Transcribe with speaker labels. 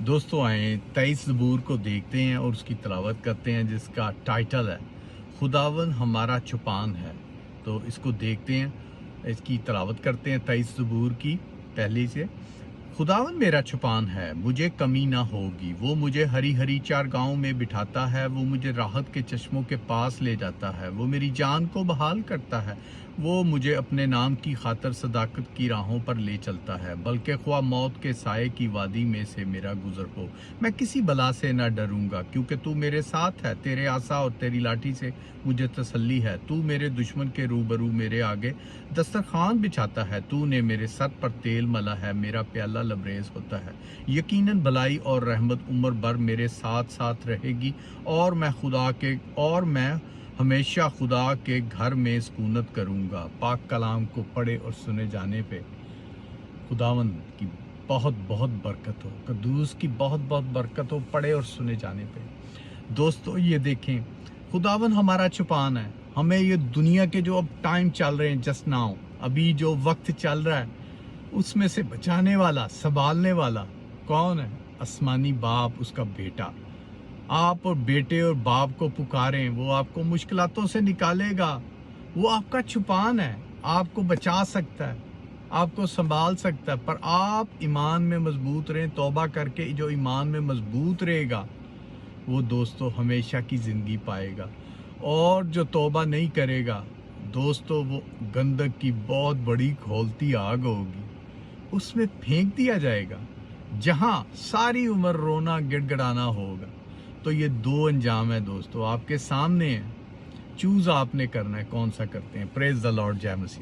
Speaker 1: दोस्तों आए 23 ज़बूर को देखते हैं और उसकी तिलावत करते हैं जिसका टाइटल है खुदावन हमारा चुपान है। तो इसको देखते हैं, इसकी तिलावत करते हैं 23 ज़बूर की पहली से। खुदावन मेरा छुपान है, मुझे कमी ना होगी। वो मुझे हरी हरी चारगाहों में बिठाता है, वो मुझे राहत के चश्मों के पास ले जाता है। वो मेरी जान को बहाल करता है, वो मुझे अपने नाम की खातर सदाकत की राहों पर ले चलता है। बल्कि ख्वाह मौत के साए की वादी में से मेरा गुजर हो, मैं किसी बला से न डरूंगा, क्योंकि तू मेरे साथ है। तेरे आसा और तेरी लाठी से मुझे तसल्ली है। तू मेरे दुश्मन के रूबरू मेरे आगे दस्तरखान बिछाता है। तूने मेरे सर पर तेल मला है, मेरा प्याला लबरेज होता है। यकीनन भलाई और रहमत उम्र भर मेरे साथ साथ रहेगी, और मैं हमेशा खुदा के घर में सुकूनत करूंगा। पाक कलाम को पढ़े और सुने जाने पे खुदावंद की बहुत बहुत बरकत हो, कद्दूस की बहुत बहुत बरकत हो पढ़े और सुने जाने पे। दोस्तों ये देखें, खुदावन हमारा छुपान है। हमें ये दुनिया के जो अब टाइम चल रहे हैं, जस्ट नाउ अभी जो वक्त चल रहा है, उसमें से बचाने वाला, संभालने वाला कौन है? आसमानी बाप, उसका बेटा। आप और बेटे और बाप को पुकारें, वो आपको मुश्किलातों से निकालेगा। वो आपका छुपान है, आपको बचा सकता है, आपको संभाल सकता है। पर आप ईमान में मजबूत रहें। तौबा करके जो ईमान में मजबूत रहेगा वो दोस्तों हमेशा की ज़िंदगी पाएगा। और जो तौबा नहीं करेगा दोस्तों, वो गंदक की बहुत बड़ी खौलती आग होगी, उसमें फेंक दिया जाएगा, जहां सारी उम्र रोना गिड़गिड़ाना होगा। तो ये दो अंजाम है दोस्तों, आपके सामने है। चूज आपने करना है, कौन सा करते हैं। प्रेज द लॉर्ड, जय मसीह।